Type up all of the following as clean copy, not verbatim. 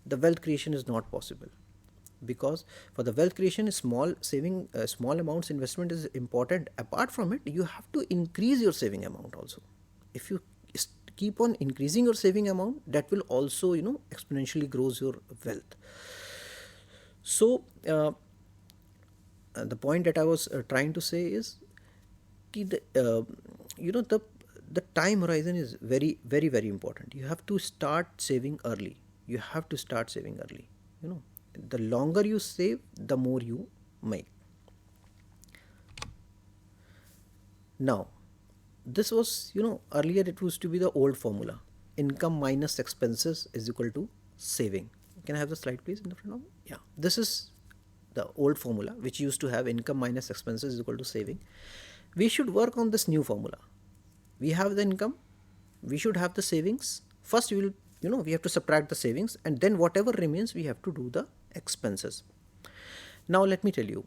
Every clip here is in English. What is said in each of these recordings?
the wealth creation is not possible. Because for the wealth creation, small amounts investment is important. Apart from it, you have to increase your saving amount also. If you keep on increasing your saving amount, that will also exponentially grows your wealth. So the point that I was trying to say is कि you know the the time horizon is very very very important. You have to start saving early. You have to start saving early. You know, the longer you save, the more you make. Now, this was, earlier it used to be the old formula. Income minus expenses is equal to saving. Can I have the slide please in the front of me? Yeah, this is the old formula which used to have income minus expenses is equal to saving. We should work on this new formula. We have the income, we should have the savings. First we have to subtract the savings, and then whatever remains we have to do the expenses. Now let me tell you,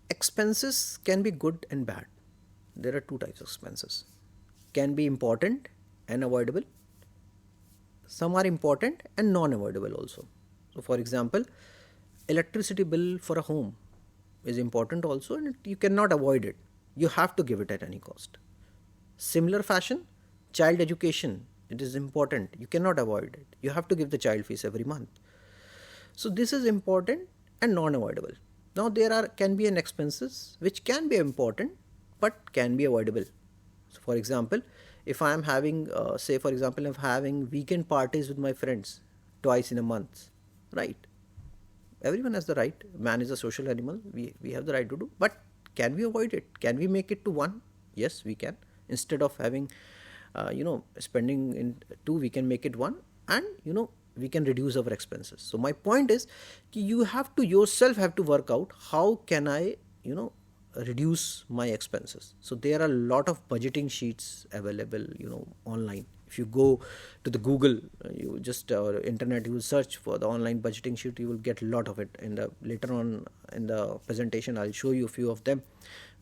expenses can be good and bad. There are two types of expenses. Can be important and avoidable. Some are important and non-avoidable also. So for example, electricity bill for a home is important also, and you cannot avoid it. You have to give it at any cost. Similar fashion, child education, it is important. You cannot avoid it. You have to give the child fees every month. So this is important and non-avoidable. Now there are can be an expenses which can be important but can be avoidable. So for example, if I am having, say for example, if having weekend parties with my friends twice in a month, right? Everyone has the right. Man is a social animal. We have the right to do. But can we avoid it? Can we make it to one? Yes, we can. Instead of having, spending in two, we can make it one, and we can reduce our expenses. So my point is, you have to yourself have to work out how can I, reduce my expenses. So there are a lot of budgeting sheets available, online. If you go to the Google, you just or internet, you will search for the online budgeting sheet, you will get a lot of it. In the later on in the presentation, I'll show you a few of them,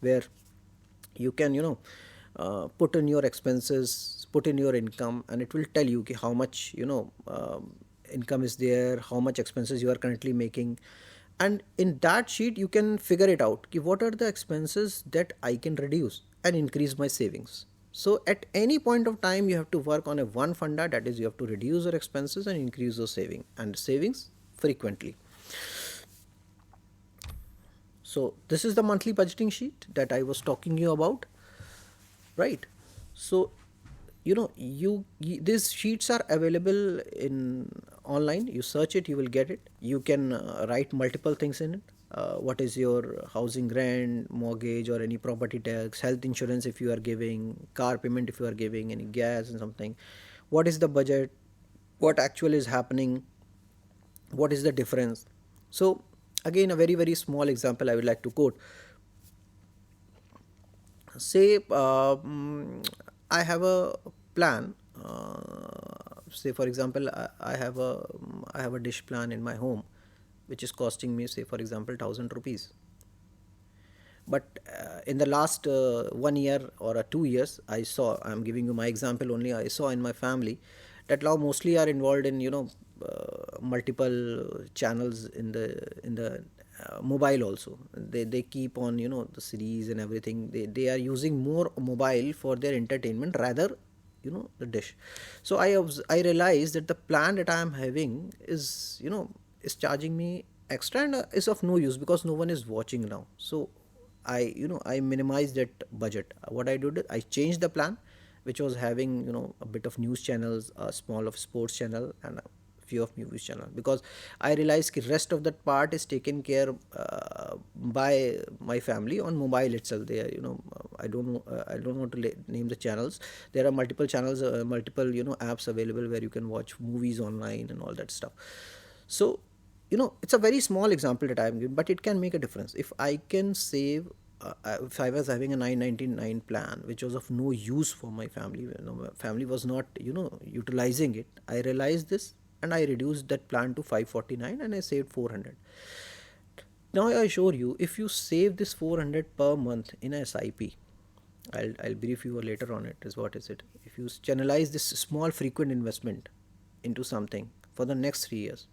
where you can put in your expenses, put in your income, and it will tell you how much income is there, how much expenses you are currently making. And in that sheet you can figure it out, what are the expenses that I can reduce and increase my savings. So at any point of time you have to work on a one funda, that is you have to reduce your expenses and increase your savings frequently. So this is the monthly budgeting sheet that I was talking you about, right? So these sheets are available in online. You search it, you will get it. You can write multiple things in it. What is your housing rent, mortgage, or any property tax, health insurance if you are giving, car payment if you are giving, any gas and something. What is the budget? What actually is happening? What is the difference? So again, a very very small example I would like to quote. Say I have a plan. Say for example, I have a dish plan in my home, which is costing me, say for example, 1,000 rupees. But in the last 1 year or 2 years, I'm giving you my example only, I saw in my family that now mostly are involved in multiple channels in the mobile also. They keep on the series and everything. They are using more mobile for their entertainment rather the dish. So I realized that the plan that I am having is charging me extra, and is of no use because no one is watching now. So I minimized that budget. What I did, I changed the plan, which was having a bit of news channels, a small of sports channel, and a few of movies channel, because I realized the rest of that part is taken care by my family on mobile itself. They are I don't know, I don't want to name the channels. There are multiple channels, multiple apps available where you can watch movies online and all that stuff. So it's a very small example that I am giving, but it can make a difference. If I can save, if I was having a 999 plan which was of no use for my family, my family was not utilizing it, I realized this and I reduced that plan to 549 and I saved 400. Now I assure you, if you save this 400 per month in a SIP, I'll brief you later on it, is what is it. If you channelize this small frequent investment into something, for the next 3 years,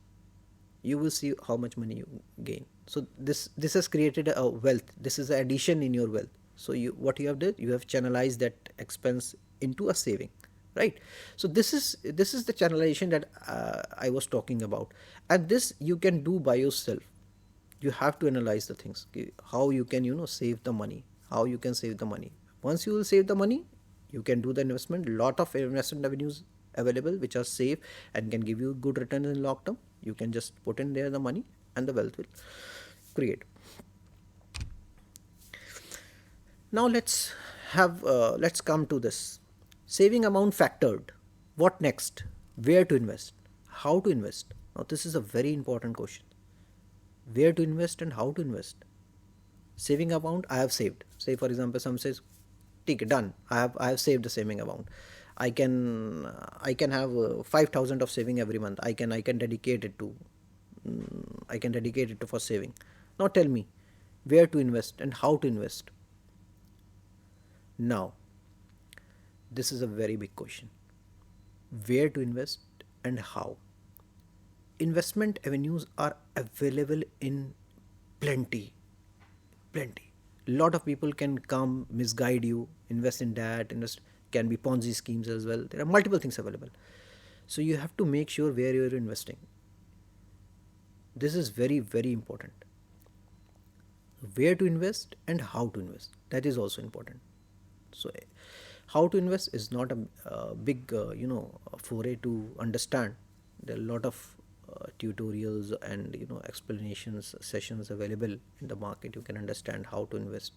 you will see how much money you gain. So this has created a wealth. This is an addition in your wealth. So what you have done, you have channelized that expense into a saving, right? So this is the channelization that I was talking about, and this you can do by yourself. You have to analyze the things, how you can save the money, how you can save the money. Once you will save the money, you can do the investment. Lot of investment avenues available which are safe and can give you good returns in long term. You can just put in there the money and the wealth will create. Now let's come to this saving amount factored. What next? Where to invest? How to invest? Now this is a very important question. Where to invest and how to invest? Saving amount I have saved. Say for example, some says, "Take it done. I have saved the saving amount. I can have 5,000 of saving every month. I can dedicate it to for saving." Now tell me, where to invest and how to invest? Now, this is a very big question. Where to invest and how? Investment avenues are available in plenty, plenty. Lot of people can come misguide you, invest in that, invest, can be Ponzi schemes as well. There are multiple things available. So you have to make sure where you're investing. This is very, very important. Where to invest and how to invest. That is also important. So how to invest is not a big foray to understand. There are a lot of tutorials and explanations sessions available in the market. You can understand how to invest.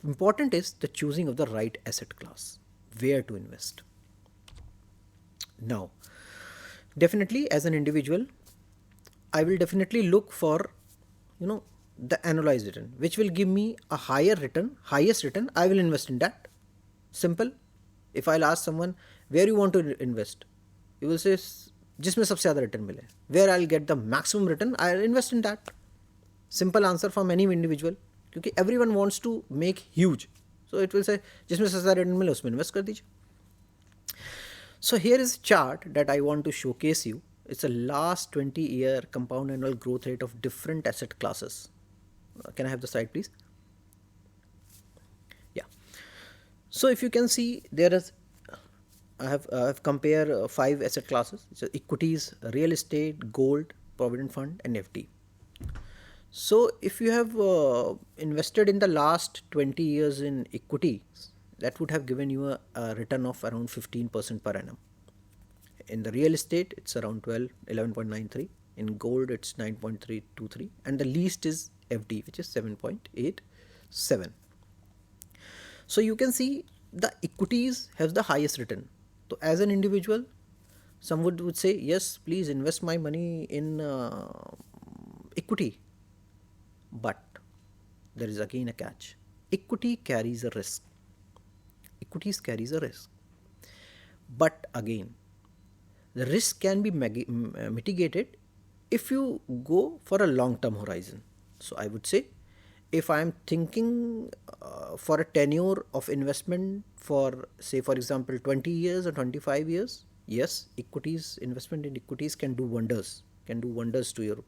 Important is the choosing of the right asset class, where to invest. Now, definitely as an individual, I will definitely look for the annualized return, which will give me a higher return, highest return. I will invest in that. Simple. If I'll ask someone where you want to invest, you will say जिसमें सबसे ज़्यादा return मिले, where I'll get the maximum return, I'll invest in that. Simple answer from any individual, क्योंकि everyone wants to make huge, so it will say जिसमें सबसे ज़्यादा return मिले उसमें इन्वेस्ट कर दीजिए. So here is a chart that I want to showcase you. It's a last 20-year compound annual growth rate of different asset classes. Can I have the slide, please? Yeah. So if you can see, there is I have compared 5 asset classes. So equities, real estate, gold, provident fund, and FD. So if you have invested in the last 20 years in equities, that would have given you a return of around 15% per annum. In the real estate, it's around 11.93. In gold, it's 9.323, and the least is FD, which is 7.87. So you can see the equities have the highest return. So as an individual, some would say, yes, please invest my money in equity. But there is again a catch. Equity carries a risk. Equities carries a risk. But again, the risk can be mitigated if you go for a long-term horizon. So I would say, if I am thinking for a tenure of investment for, say for example, 20 years or 25 years, yes, equities, investment in equities can do wonders to your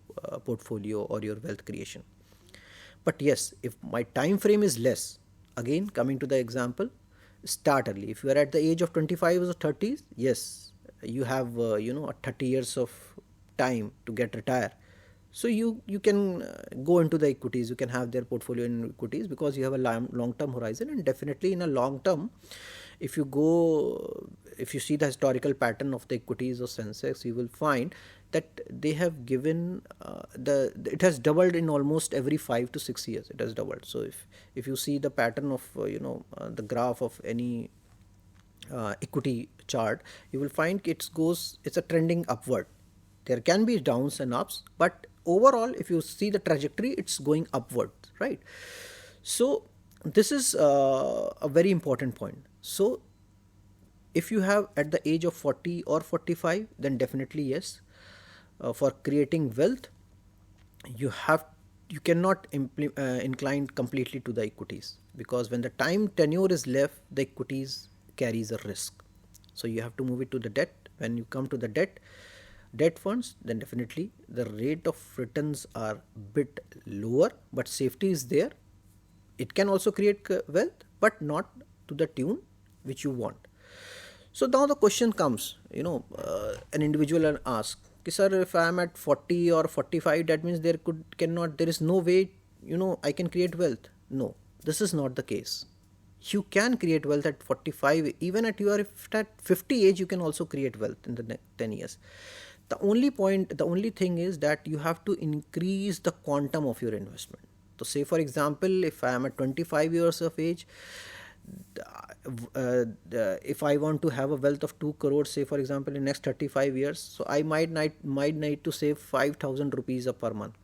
portfolio or your wealth creation. But yes, if my time frame is less, again coming to the example, start early. If you are at the age of 25 or 30s, yes, you have 30 years of time to get retired. So you can go into the equities. You can have their portfolio in equities because you have a long-term horizon. And definitely in a long term, if you see the historical pattern of the equities or Sensex, you will find that they have given it has doubled in almost every 5 to 6 years. It has doubled. So if you see the pattern of the graph of any equity chart, you will find it's a trending upward. There can be downs and ups, but overall, if you see the trajectory, it's going upward, right? So this is a very important point. So if you have at the age of 40 or 45, then definitely yes, for creating wealth, you cannot incline completely to the equities, because when the time tenure is left, the equities carries a risk. So you have to move it to the debt. When you come to the debt, debt funds, then definitely the rate of returns are bit lower, but safety is there. It can also create wealth, but not to the tune which you want. So now the question comes, an individual and ask, "Okay, sir, if I am at 40 or 45, that means there is no way, I can create wealth." No, this is not the case. You can create wealth at 45, even at 50 age, you can also create wealth in the next 10 years. The only thing is that you have to increase the quantum of your investment. So say for example, if I am at 25 years of age, if I want to have a wealth of 2 crores, say for example, in next 35 years, so I might need to save 5,000 rupees per month.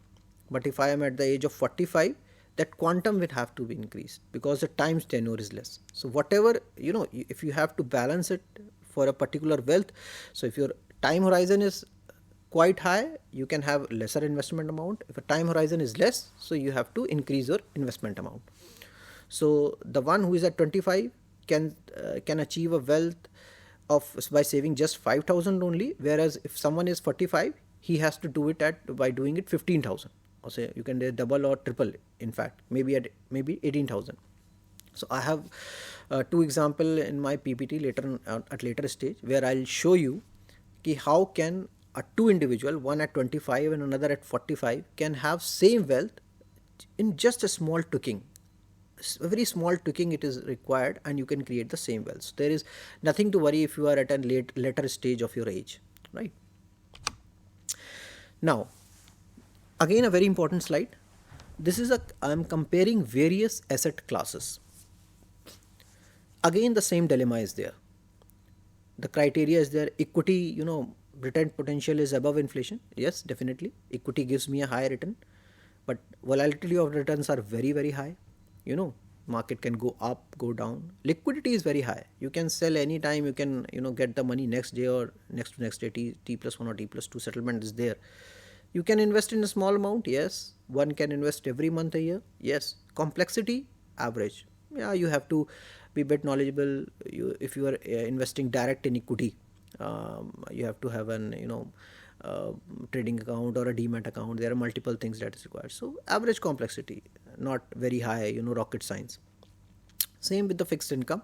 But if I am at the age of 45, that quantum will have to be increased because the time tenure is less. So whatever, if you have to balance it for a particular wealth, so if your time horizon is quite high, you can have lesser investment amount. If a time horizon is less, so you have to increase your investment amount. So the one who is at 25 can achieve a wealth of by saving just 5,000 only, whereas if someone is 45, he has to do it by doing it 15,000, or say you can double or triple, in fact maybe 18,000. So I have two example in my PPT later at later stage, where I'll show you how can a two individual, one at 25 and another at 45, can have same wealth in just a small tweaking. A very small tweaking it is required, and you can create the same wealth. So there is nothing to worry if you are at a later stage of your age, right? Now, again a very important slide. I'm comparing various asset classes. Again the same dilemma is there. The criteria is there. Equity, return potential is above inflation. Yes, definitely equity gives me a high return, but volatility of returns are very, very high. Market can go up, go down. Liquidity is very high. You can sell anytime. You can, get the money next day or next to next day. T+1 or T+2 settlement is there. You can invest in a small amount. Yes. One can invest every month, a year. Yes. Complexity, average. Yeah, you have to be a bit knowledgeable. If you are investing direct in equity, you have to have an, trading account or a demat account. There are multiple things that is required. So average complexity, not very high, rocket science. Same with the fixed income.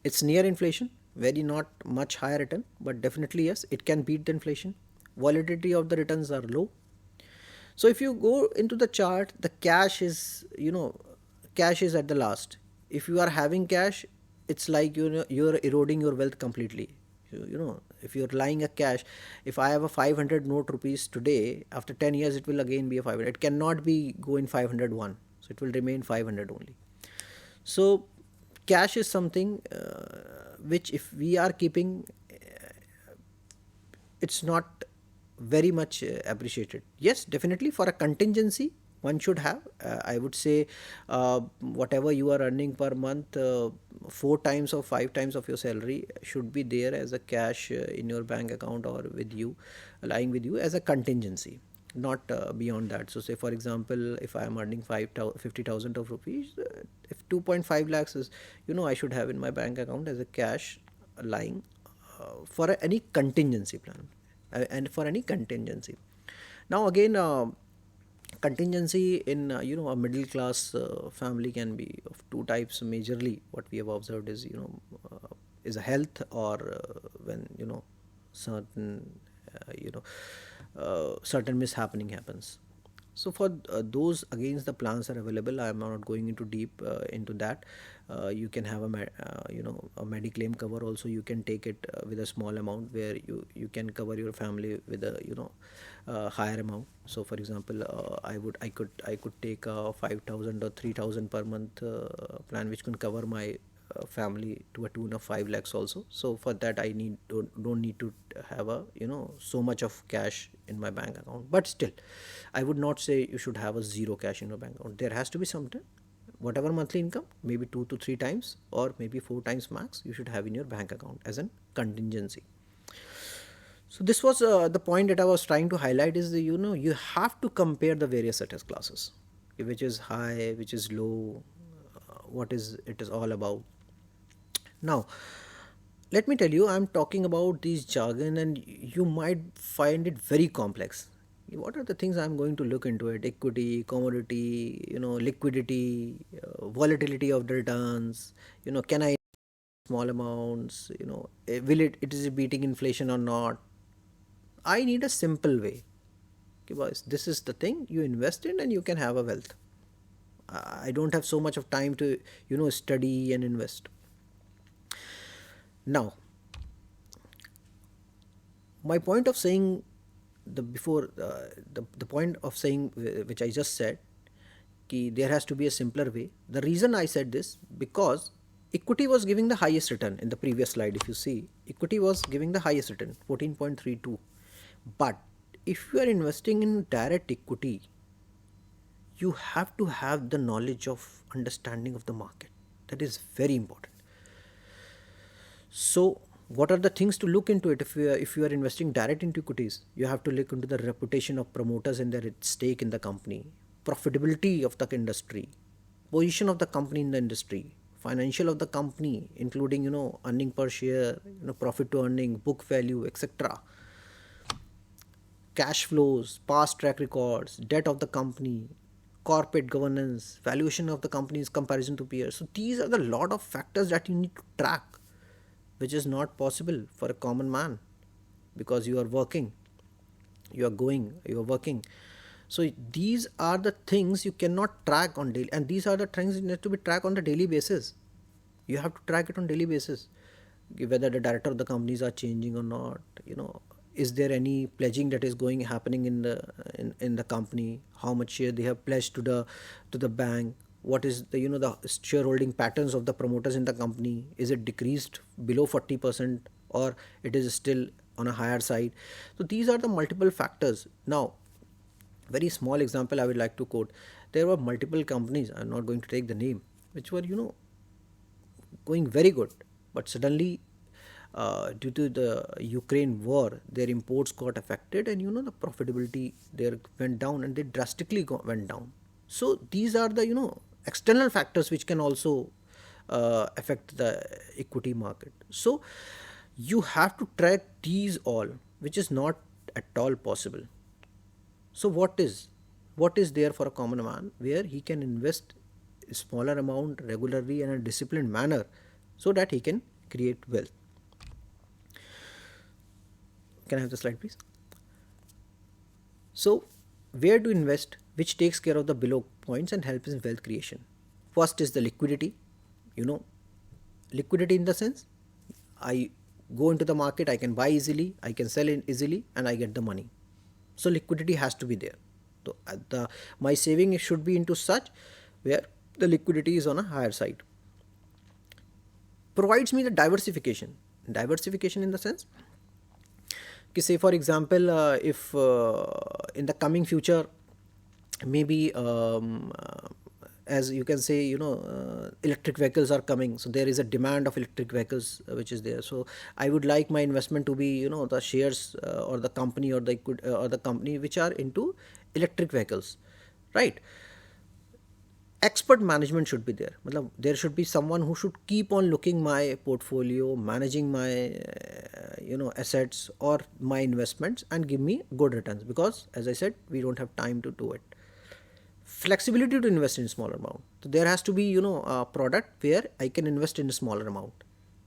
It's near inflation, very not much higher return, but definitely yes, it can beat the inflation. Volatility of the returns are low. So if you go into the chart, the cash is, cash is at the last. If you are having cash, it's like, you're eroding your wealth completely. If you're lying a cash, if I have a 500 note rupees today, after 10 years it will again be a 500. It cannot be going 501, so it will remain 500 only. So cash is something which if we are keeping, it's not very much appreciated. Yes, definitely for a contingency one should have. I would say whatever you are earning per month, 4 times or 5 times of your salary should be there as a cash in your bank account or with you, lying with you as a contingency, not beyond that. So say for example, if I am earning 50,000 of rupees, if 2.5 lakhs is, I should have in my bank account as a cash lying for any contingency plan and for any contingency. Now again, contingency in a middle class family can be of two types majorly. What we have observed is, is a health, or when certain certain mishappening happens. So for those, again the plans are available. I am not going into deep into that. You can have a a mediclaim cover also. You can take it with a small amount, where you can cover your family with a higher amount. So for example, I could take a 5,000 or 3,000 per month plan, which can cover my family to a tune of 5 lakhs also. So for that I don't need to have a so much of cash in my bank account. But still, I would not say you should have a zero cash in your bank account. There has to be something. Whatever monthly income, maybe 2 to 3 times or maybe 4 times max, you should have in your bank account as a contingency. So this was the point that I was trying to highlight, is that you have to compare the various asset classes, which is high, which is low, what is it is all about. Now Let me tell you, I'm talking about these jargon and you might find it very complex. What are the things I'm going to look into it? Equity, commodity, liquidity, volatility of the returns, can I small amounts, will it is it beating inflation or not? I need a simple way. Okay, boys, this is the thing you invest in and you can have a wealth. I don't have so much of time to, study and invest. Now, my point of saying the point of saying which I just said, कि there has to be a simpler way. The reason I said this, because equity was giving the highest return in the previous slide. If you see, equity was giving the highest return, 14.32. But if you are investing in direct equity, you have to have the knowledge of understanding of the market. That is very important. So, what are the things to look into it? If you are investing direct into equities, you have to look into the reputation of promoters and their stake in the company, profitability of the industry, position of the company in the industry, financial of the company, including earning per share, profit to earning, book value, etc., cash flows, past track records, debt of the company, corporate governance, valuation of the company's comparison to peers. So these are the lot of factors that you need to track, which is not possible for a common man, because you are working, you are working. So these are the things you cannot track on daily, and these are the things that need to be tracked on the daily basis. You have to track it on daily basis, whether the director of the companies are changing or not. Is there any pledging that is going happening in the company? How much share they have pledged to the bank? What is the shareholding patterns of the promoters in the company? Is it decreased below 40%, or it is still on a higher side? So these are the multiple factors. Now, very small example I would like to quote. There were multiple companies, I'm not going to take the name, which were going very good, but suddenly, due to the Ukraine war, their imports got affected, and the profitability there went down, and they drastically went down. So these are the external factors which can also affect the equity market. So you have to track these all, which is not at all possible. So what is there for a common man where he can invest a smaller amount regularly in a disciplined manner, so that he can create wealth? Can I have the slide, please? So, where to invest, which takes care of the below points and helps in wealth creation? First is the liquidity. You know, liquidity in the sense, I go into the market, I can buy easily, I can sell it easily, and I get the money. So liquidity has to be there. So my saving should be into such where the liquidity is on a higher side. Provides me the diversification. Diversification in the sense, say for example, if in the coming future, maybe as you can say, electric vehicles are coming, so there is a demand of electric vehicles which is there. So I would like my investment to be the shares, or the company, or the company which are into electric vehicles, right? Expert management should be there. There should be someone who should keep on looking my portfolio, managing my assets or my investments, and give me good returns, because as I said, we don't have time to do it. Flexibility to invest in smaller amount. So there has to be a product where I can invest in a smaller amount.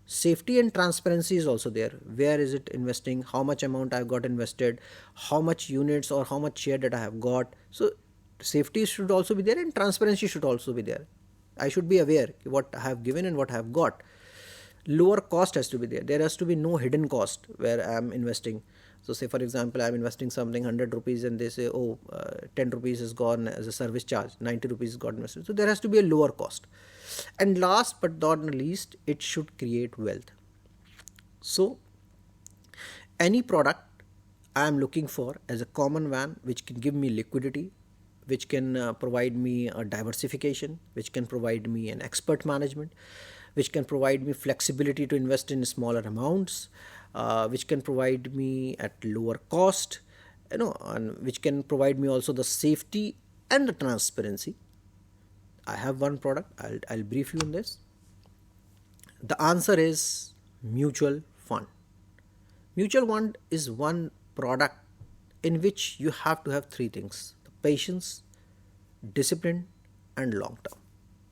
Safety and transparency is also there. Where is it investing? How much amount I've got invested? How much units or how much share that I have got? So safety should also be there, and transparency should also be there. I should be aware what I have given and what I have got. Lower cost has to be there. There has to be no hidden cost where I am investing. So say for example, I am investing something 100 rupees, and they say, 10 rupees is gone as a service charge, 90 rupees is got invested. So there has to be a lower cost. And last but not least, it should create wealth. So any product I am looking for as a common man, which can give me liquidity, which can provide me a diversification, which can provide me an expert management, which can provide me flexibility to invest in smaller amounts, which can provide me at lower cost, and which can provide me also the safety and the transparency. I have one product. I'll brief you on this. The answer is mutual fund. Mutual fund is one product in which you have to have three things: patience, discipline, and long term.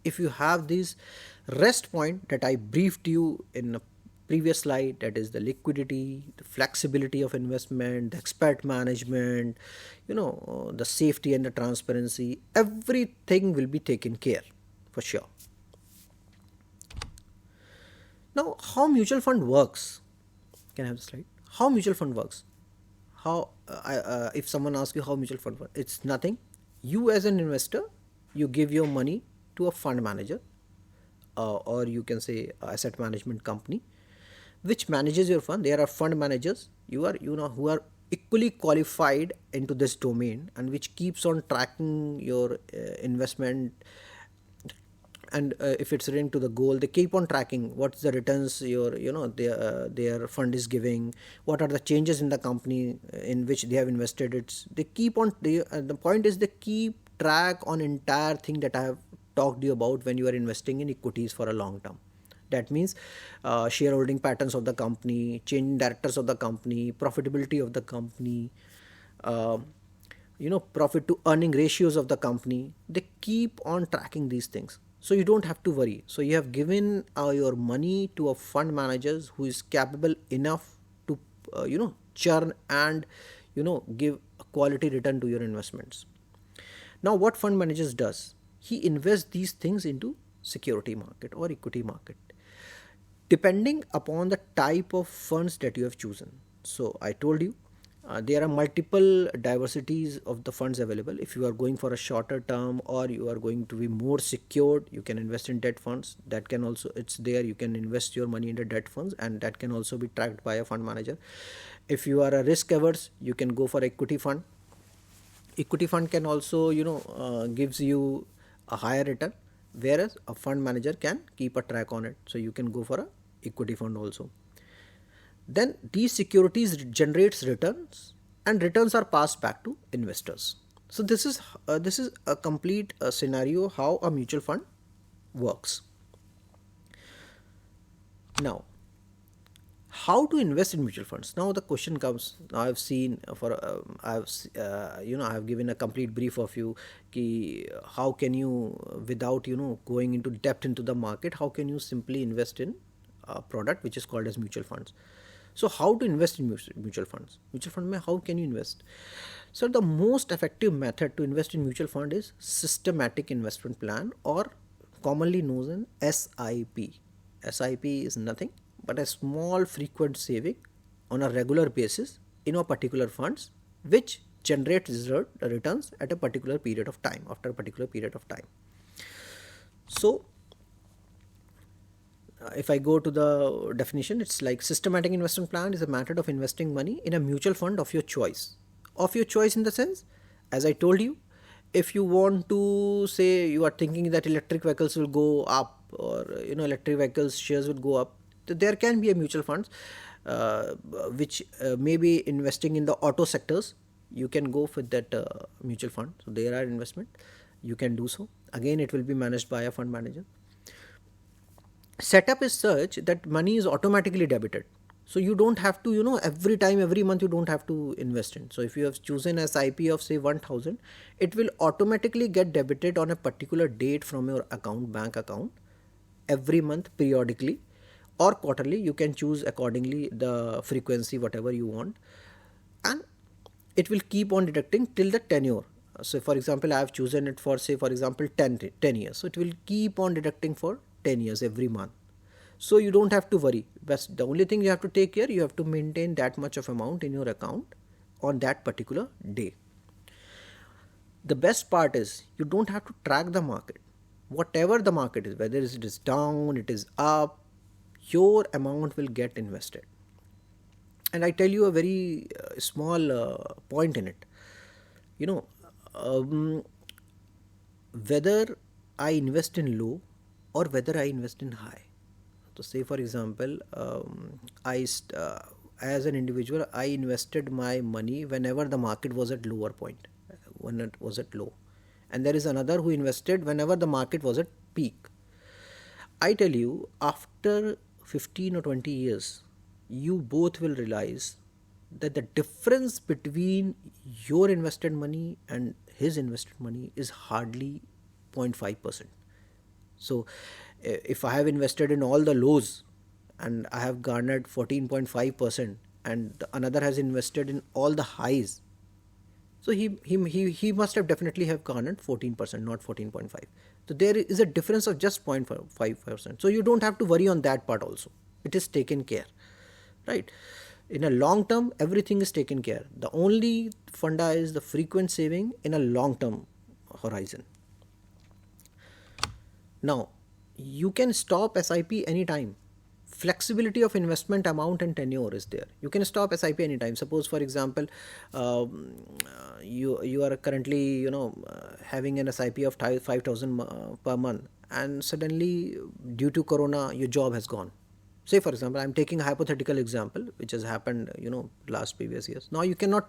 If you have these rest point that I briefed you in a previous slide, that is the liquidity, the flexibility of investment, the expert management, the safety and the transparency, everything will be taken care for sure. Now, how mutual fund works? Can I have the slide? How mutual fund works? If someone asks you how mutual fund works, it's nothing. You as an investor, you give your money to a fund manager, or you can say asset management company, which manages your fund. There are fund managers who are equally qualified into this domain, and which keeps on tracking your investment. And if it's linked to the goal, they keep on tracking what's the returns their fund is giving, what are the changes in the company in which they have invested. The point is they keep track on entire thing that I have talked to you about when you are investing in equities for a long term. That means shareholding patterns of the company, change in directors of the company, profitability of the company, uh, profit to earning ratios of the company. They keep on tracking these things, so you don't have to worry. So you have given your money to a fund manager who is capable enough to churn and give a quality return to your investments. Now what fund managers does, he invests these things into security market or equity market, depending upon the type of funds that you have chosen. So I told you there are multiple diversities of the funds available. If you are going for a shorter term, or you are going to be more secured, you can invest in debt funds. That can also, it's there, you can invest your money into debt funds, and that can also be tracked by a fund manager. If you are a risk averse, you can go for equity fund. Equity fund can also gives you a higher return, whereas a fund manager can keep a track on it, so you can go for a equity fund also. Then these securities generates returns, and returns are passed back to investors. So this is a complete scenario how a mutual fund works. Now, how to invest in mutual funds? Now the question comes. Now I've seen for I have given a complete brief of you ki how can you, without going into depth into the market, how can you simply invest in a product which is called as mutual funds. So how to invest in mutual funds? Mutual fund mein how can you invest? So the most effective method to invest in mutual fund is systematic investment plan, or commonly known as SIP. SIP is nothing but a small frequent saving on a regular basis in a particular funds, which generate returns at a particular period of time, after a particular period of time. So if I go to the definition, it's like systematic investment plan is a method of investing money in a mutual fund of your choice. Of your choice in the sense, as I told you, if you want to say you are thinking that electric vehicles will go up, or electric vehicles shares will go up, there can be a mutual funds uh, which may be investing in the auto sectors. You can go for that mutual fund. So there are investment, you can do so. Again, it will be managed by a fund manager. Setup is such that money is automatically debited, so you don't have to every time, every month, you don't have to invest in. So if you have chosen a SIP of say 1000, it will automatically get debited on a particular date from your bank account, every month, periodically or quarterly. You can choose accordingly the frequency whatever you want, and it will keep on deducting till the tenure. So for example, I have chosen it for say for example 10 years, so it will keep on deducting for 10 years every month. So you don't have to worry, but the only thing you have to take care, you have to maintain that much of amount in your account on that particular day. The best part is you don't have to track the market. Whatever the market is, whether it is down, it is up, your amount will get invested. And I tell you a very small point in it. You know, um, whether I invest in low or whether I invest in high. So, say for example, as an individual, I invested my money whenever the market was at lower point, when it was at low, and there is another who invested whenever the market was at peak. I tell you, after 15 or 20 years, you both will realize that the difference between your invested money and his invested money is hardly 0.5%. So if I have invested in all the lows and I have garnered 14.5%, and the another has invested in all the highs, so he must have definitely have garnered 14%, not 14.5. So there is a difference of just 0.5%. So you don't have to worry on that part also. It is taken care, right? In a long term, everything is taken care. The only funda is the frequent saving in a long term horizon. Now, you can stop SIP anytime. Flexibility of investment amount and tenure is there. You can stop SIP anytime. Suppose, for example, you are currently having an SIP of 5,000 per month, and suddenly due to Corona your job has gone. Say for example, I'm taking a hypothetical example which has happened last previous years. Now you cannot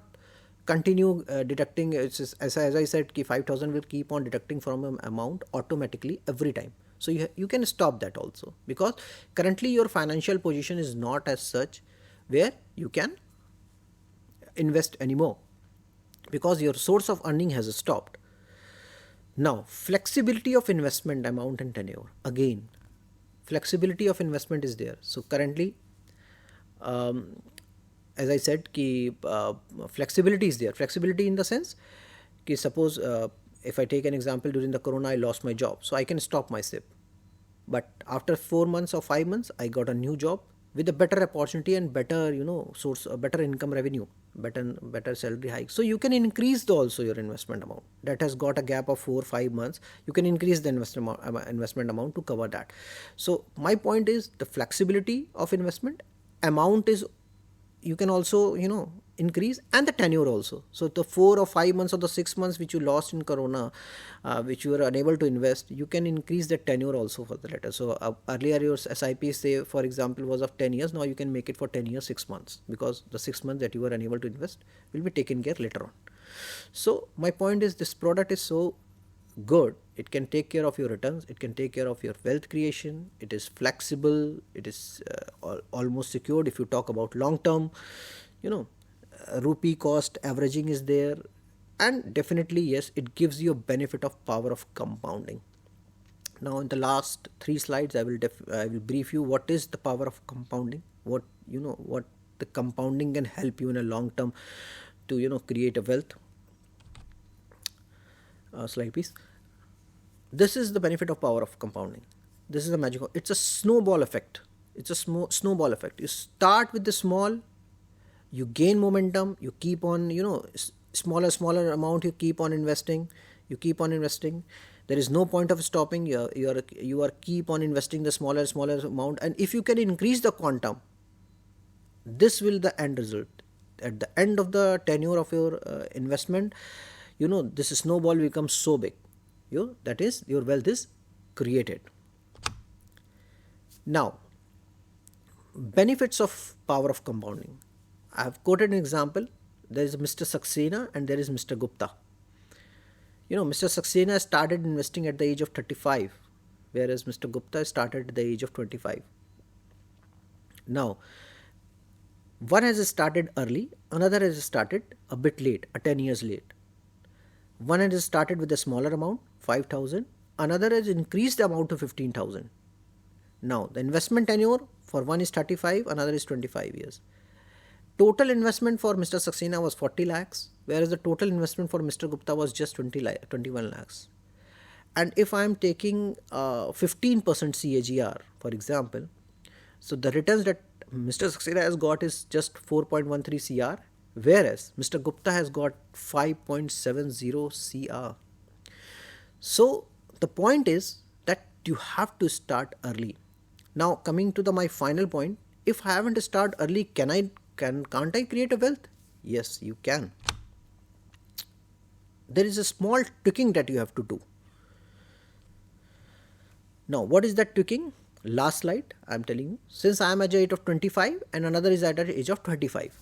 continue deducting. It's just, as I said, 5,000 will keep on deducting from an amount automatically every time. So you can stop that also, because currently your financial position is not as such where you can invest anymore, because your source of earning has stopped. Now, flexibility of investment amount and tenure. Again, flexibility of investment is there. So currently, as I said, flexibility is there. Flexibility in the sense, suppose if I take an example, during the Corona I lost my job, so I can stop my SIP. But after 4 months or 5 months, I got a new job with a better opportunity and better source, better income revenue, better salary hike. So you can increase also your investment amount that has got a gap of 4-5 months. You can increase the investment amount to cover that. So my point is, the flexibility of investment amount is, you can also increase, and the tenure also. So the 4 or 5 months or the 6 months which you lost in Corona, which you were unable to invest, you can increase the tenure also for the latter. So earlier your SIP, say for example, was of 10 years. Now you can make it for 10 years 6 months, because the 6 months that you were unable to invest will be taken care later on. So my point is, this product is so good. It can take care of your returns, it can take care of your wealth creation, it is flexible, it is almost secured. If you talk about long term, rupee cost averaging is there, and definitely yes, it gives you a benefit of power of compounding. Now in the last 3 slides, I will brief you what is the power of compounding, what the compounding can help you in a long term to create a wealth. Slide please. This is the benefit of power of compounding. This is the magic. It's a snowball effect. It's a snowball effect. You start with the small, you gain momentum, you keep on smaller amount, you keep on investing. There is no point of stopping. You are keep on investing the smaller amount, and if you can increase the quantum, this will the end result. At the end of the tenure of your investment, this snowball becomes so big. That is, your wealth is created. Now, benefits of power of compounding. I have quoted an example. There is Mr. Saxena and there is Mr. Gupta. Mr. Saxena started investing at the age of 35, whereas Mr. Gupta started at the age of 25. Now, one has started early, another has started a bit late, 10 years late. One has started with a smaller amount, 5,000. Another has increased the amount to 15,000. Now, the investment tenure for one is 35, another is 25 years. Total investment for Mr. Saxena was 40 lakhs, whereas the total investment for Mr. Gupta was just 21 lakhs. And if I am taking 15% CAGR, for example, so the returns that Mr. Saxena has got is just 4.13 CR, whereas Mr. Gupta has got 5.70 CR. So the point is that you have to start early. Now coming to my final point, if I haven't started early, can't I create a wealth? Yes, you can. There is a small tweaking that you have to do. Now what is that tweaking? Last slide, I am telling you. Since I am at the age of 25 and another is at the age of 25.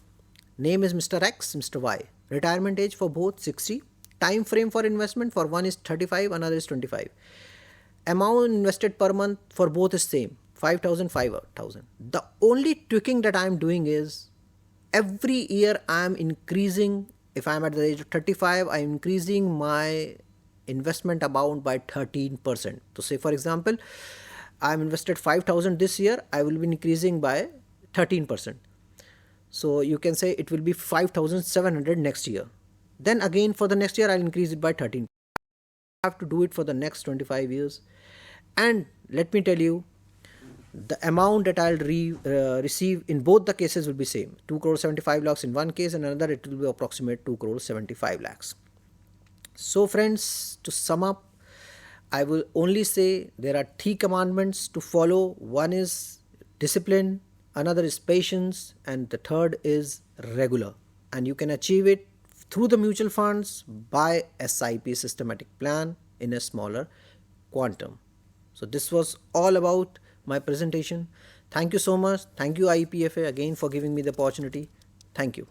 Name is Mr. X, Mr. Y. Retirement age for both 60. Time frame for investment for one is 35, another is 25. Amount invested per month for both is same, 5,000, 5,000. The only tweaking that I am doing is every year I am increasing. If I am at the age of 35, I am increasing my investment amount by 13%. So say for example, I am invested 5,000 this year, I will be increasing by 13%. So you can say it will be 5,700 next year. Then again for the next year I'll increase it by 13. I have to do it for the next 25 years. And let me tell you, the amount that I'll receive in both the cases will be same. 2 crore 75 lakhs in one case, and another it will be approximate 2 crore 75 lakhs. So friends, to sum up, I will only say there are 3 commandments to follow. One is discipline, another is patience, and the third is regular. And you can achieve it through the mutual funds by SIP systematic plan in a smaller quantum. So this was all about my presentation. Thank you so much. Thank you IEPFA again for giving me the opportunity. Thank you.